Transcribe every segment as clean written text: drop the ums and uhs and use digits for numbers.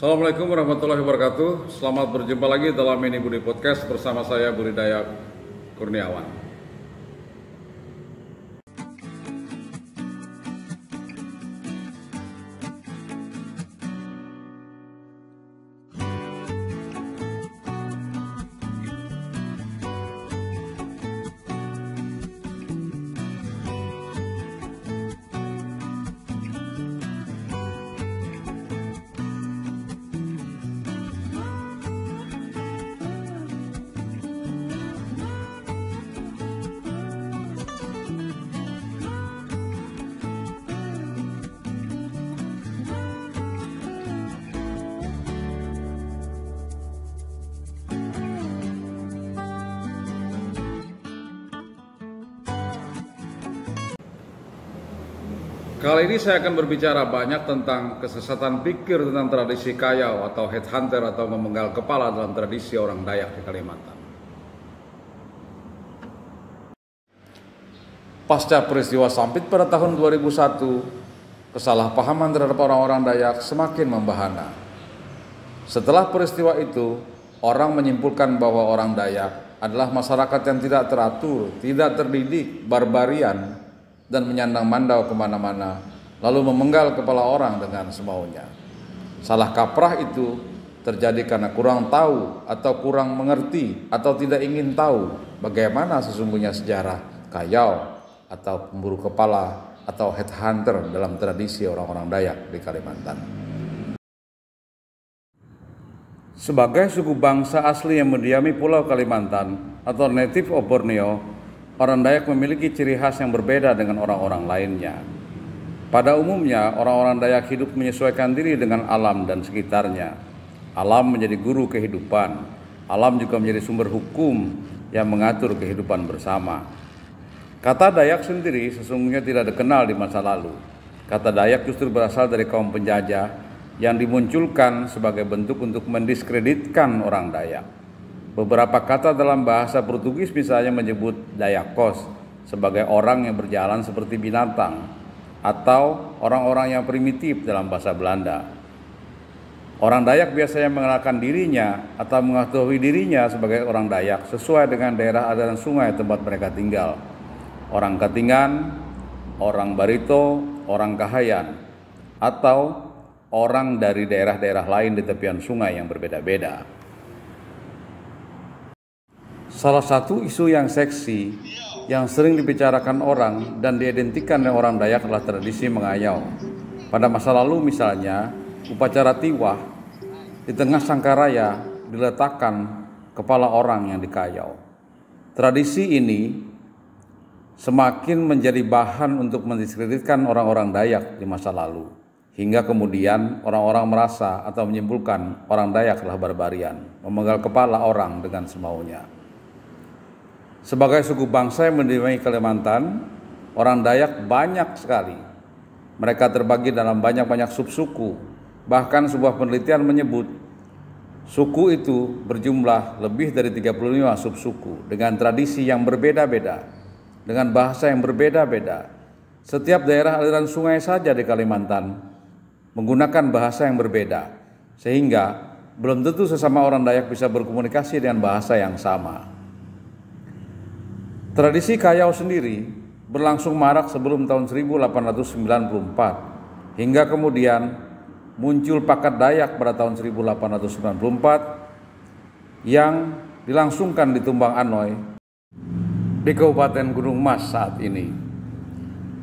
Assalamualaikum warahmatullahi wabarakatuh. Selamat berjumpa lagi dalam Ini Budi Podcast bersama saya Budi Dayak Kurniawan. Kali ini saya akan berbicara banyak tentang kesesatan pikir tentang tradisi kayau atau headhunter atau memenggal kepala dalam tradisi orang Dayak di Kalimantan. Pasca peristiwa Sampit pada tahun 2001, kesalahpahaman terhadap orang-orang Dayak semakin membahana. Setelah peristiwa itu, orang menyimpulkan bahwa orang Dayak adalah masyarakat yang tidak teratur, tidak terdidik, barbarian, dan menyandang mandau kemana-mana, lalu memenggal kepala orang dengan semaunya. Salah kaprah itu terjadi karena kurang tahu atau kurang mengerti atau tidak ingin tahu bagaimana sesungguhnya sejarah kayau atau pemburu kepala atau headhunter dalam tradisi orang-orang Dayak di Kalimantan. Sebagai suku bangsa asli yang mendiami Pulau Kalimantan atau native of Borneo, orang Dayak memiliki ciri khas yang berbeda dengan orang-orang lainnya. Pada umumnya, orang-orang Dayak hidup menyesuaikan diri dengan alam dan sekitarnya. Alam menjadi guru kehidupan. Alam juga menjadi sumber hukum yang mengatur kehidupan bersama. Kata Dayak sendiri sesungguhnya tidak dikenal di masa lalu. Kata Dayak justru berasal dari kaum penjajah yang dimunculkan sebagai bentuk untuk mendiskreditkan orang Dayak. Beberapa kata dalam bahasa Portugis misalnya menyebut Dayakos sebagai orang yang berjalan seperti binatang atau orang-orang yang primitif dalam bahasa Belanda. Orang Dayak biasanya mengenalkan dirinya atau mengetahui dirinya sebagai orang Dayak sesuai dengan daerah aliran sungai tempat mereka tinggal. Orang Katingan, orang Barito, orang Kahayan, atau orang dari daerah-daerah lain di tepian sungai yang berbeda-beda. Salah satu isu yang seksi yang sering dibicarakan orang dan diidentikan oleh orang Dayak adalah tradisi mengayau. Pada masa lalu misalnya, upacara tiwah di tengah sangkaraya diletakkan kepala orang yang dikayau. Tradisi ini semakin menjadi bahan untuk mendiskreditkan orang-orang Dayak di masa lalu. Hingga kemudian orang-orang merasa atau menyimpulkan orang Dayak adalah barbarian, memenggal kepala orang dengan semaunya. Sebagai suku bangsa yang mendiami Kalimantan, orang Dayak banyak sekali. Mereka terbagi dalam banyak-banyak subsuku. Bahkan sebuah penelitian menyebut suku itu berjumlah lebih dari 35 subsuku dengan tradisi yang berbeda-beda, dengan bahasa yang berbeda-beda. Setiap daerah aliran sungai saja di Kalimantan menggunakan bahasa yang berbeda, sehingga belum tentu sesama orang Dayak bisa berkomunikasi dengan bahasa yang sama. Tradisi kayau sendiri berlangsung marak sebelum tahun 1894, hingga kemudian muncul Pakat Dayak pada tahun 1894 yang dilangsungkan di Tumbang Anoy di Kabupaten Gunung Mas saat ini.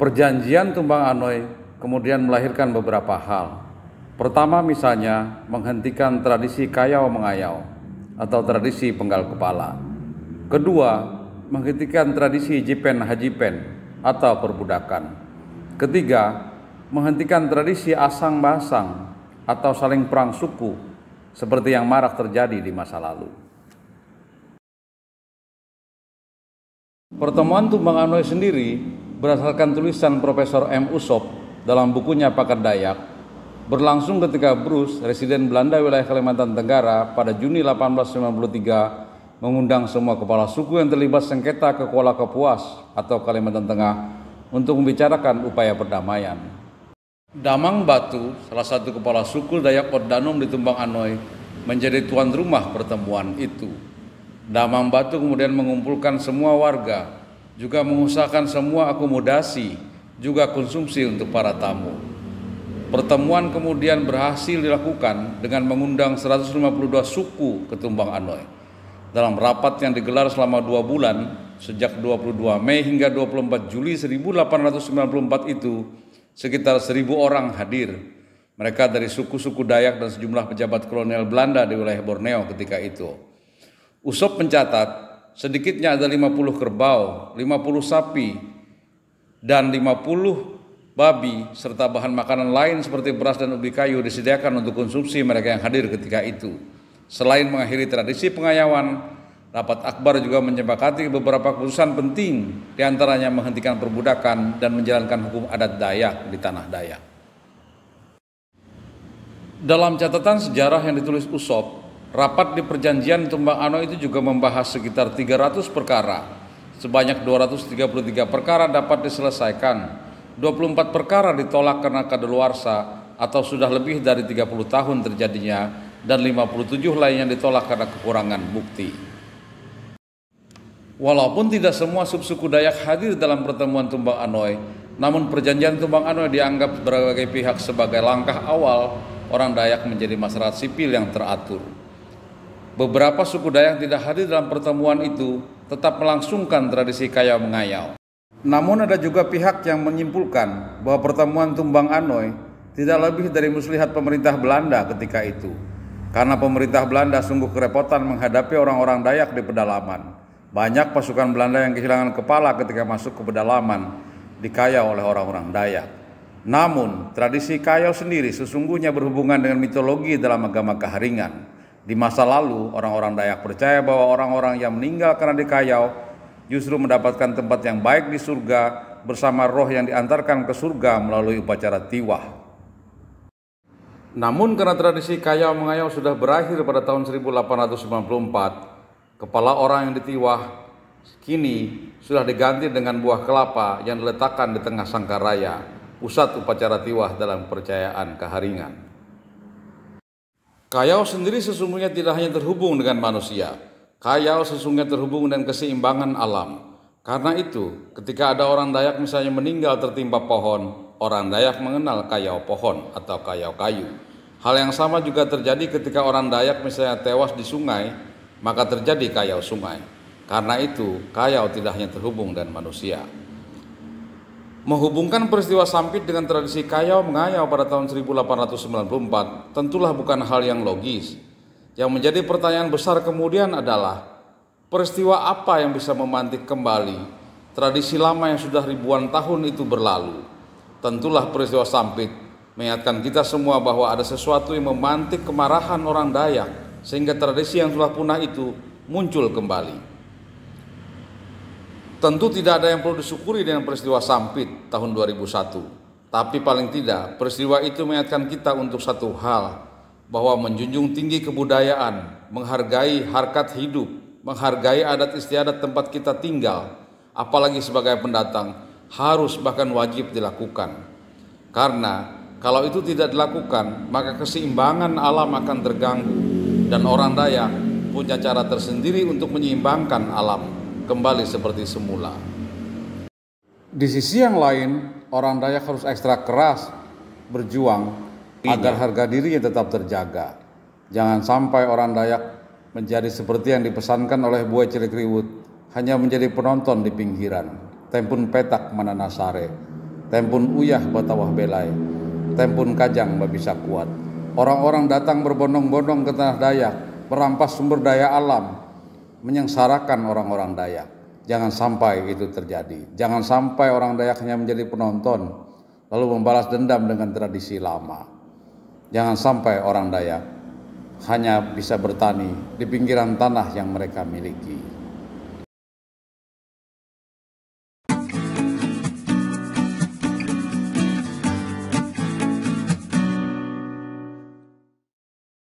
Perjanjian Tumbang Anoy kemudian melahirkan beberapa hal. Pertama misalnya menghentikan tradisi kayau mengayau atau tradisi penggal kepala. Kedua, menghentikan tradisi jipen hajipen atau perbudakan. Ketiga, menghentikan tradisi asang basang atau saling perang suku seperti yang marak terjadi di masa lalu. Pertemuan Tumbang Anoy sendiri berdasarkan tulisan Profesor M. Usop dalam bukunya Pakat Dayak berlangsung ketika Bruce, residen Belanda wilayah Kalimantan Tenggara pada Juni 1893 mengundang semua kepala suku yang terlibat sengketa ke Kuala Kapuas atau Kalimantan Tengah untuk membicarakan upaya perdamaian. Damang Batu, salah satu kepala suku Dayak Oddanum di Tumbang Anoy, menjadi tuan rumah pertemuan itu. Damang Batu kemudian mengumpulkan semua warga, juga mengusahakan semua akomodasi, juga konsumsi untuk para tamu. Pertemuan kemudian berhasil dilakukan dengan mengundang 152 suku ke Tumbang Anoy. Dalam rapat yang digelar selama 2 bulan, sejak 22 Mei hingga 24 Juli 1894 itu, sekitar 1.000 orang hadir. Mereka dari suku-suku Dayak dan sejumlah pejabat kolonial Belanda di wilayah Borneo ketika itu. Usop mencatat sedikitnya ada 50 kerbau, 50 sapi, dan 50 babi serta bahan makanan lain seperti beras dan ubi kayu disediakan untuk konsumsi mereka yang hadir ketika itu. Selain mengakhiri tradisi pengayauan, rapat akbar juga menyepakati beberapa keputusan penting, diantaranya menghentikan perbudakan dan menjalankan hukum adat Dayak di tanah Dayak. Dalam catatan sejarah yang ditulis Usop, rapat di perjanjian Tumbang Anoy itu juga membahas sekitar 300 perkara. Sebanyak 233 perkara dapat diselesaikan, 24 perkara ditolak karena kadaluarsa atau sudah lebih dari 30 tahun terjadinya, dan 57 lainnya ditolak karena kekurangan bukti. Walaupun tidak semua subsuku Dayak hadir dalam pertemuan Tumbang Anoy, namun perjanjian Tumbang Anoy dianggap berbagai pihak sebagai langkah awal orang Dayak menjadi masyarakat sipil yang teratur. Beberapa suku Dayak tidak hadir dalam pertemuan itu tetap melangsungkan tradisi kayau mengayau. Namun ada juga pihak yang menyimpulkan bahwa pertemuan Tumbang Anoy tidak lebih dari muslihat pemerintah Belanda ketika itu, karena pemerintah Belanda sungguh kerepotan menghadapi orang-orang Dayak di pedalaman. Banyak pasukan Belanda yang kehilangan kepala ketika masuk ke pedalaman dikayau oleh orang-orang Dayak. Namun, tradisi kayau sendiri sesungguhnya berhubungan dengan mitologi dalam agama Kaharingan. Di masa lalu, orang-orang Dayak percaya bahwa orang-orang yang meninggal karena dikayau justru mendapatkan tempat yang baik di surga bersama roh yang diantarkan ke surga melalui upacara tiwah. Namun karena tradisi kayau mengayau sudah berakhir pada tahun 1894, kepala orang yang ditiwah kini sudah diganti dengan buah kelapa yang diletakkan di tengah sangkaraya, pusat upacara tiwah dalam kepercayaan Kaharingan. Kayau sendiri sesungguhnya tidak hanya terhubung dengan manusia. Kayau sesungguhnya terhubung dengan keseimbangan alam. Karena itu, ketika ada orang Dayak misalnya meninggal tertimpa pohon, orang Dayak mengenal kayau pohon atau kayau kayu. Hal yang sama juga terjadi ketika orang Dayak misalnya tewas di sungai, maka terjadi kayau sungai. Karena itu, kayau tidak hanya terhubung dengan manusia. Menghubungkan peristiwa Sampit dengan tradisi kayau mengayau pada tahun 1894 tentulah bukan hal yang logis. Yang menjadi pertanyaan besar kemudian adalah, peristiwa apa yang bisa memantik kembali tradisi lama yang sudah ribuan tahun itu berlalu? Tentulah peristiwa Sampit mengingatkan kita semua bahwa ada sesuatu yang memantik kemarahan orang Dayak sehingga tradisi yang telah punah itu muncul kembali. Tentu tidak ada yang perlu disyukuri dengan peristiwa Sampit tahun 2001. Tapi paling tidak peristiwa itu mengingatkan kita untuk satu hal, bahwa menjunjung tinggi kebudayaan, menghargai harkat hidup, menghargai adat istiadat tempat kita tinggal, apalagi sebagai pendatang, harus bahkan wajib dilakukan. Karena kalau itu tidak dilakukan, maka keseimbangan alam akan terganggu, dan orang Dayak punya cara tersendiri untuk menyeimbangkan alam kembali seperti semula. Di sisi yang lain, orang Dayak harus ekstra keras berjuang agar harga dirinya tetap terjaga. Jangan sampai orang Dayak menjadi seperti yang dipesankan oleh Buai Cilik Riwut, hanya menjadi penonton di pinggiran. Tempun petak mananasare, tempun uyah batawah belai, tempun kajang babisa kuat. Orang-orang datang berbondong-bondong ke tanah Dayak, merampas sumber daya alam, menyengsarakan orang-orang Dayak. Jangan sampai itu terjadi. Jangan sampai orang Dayak hanya menjadi penonton lalu membalas dendam dengan tradisi lama. Jangan sampai orang Dayak hanya bisa bertani di pinggiran tanah yang mereka miliki.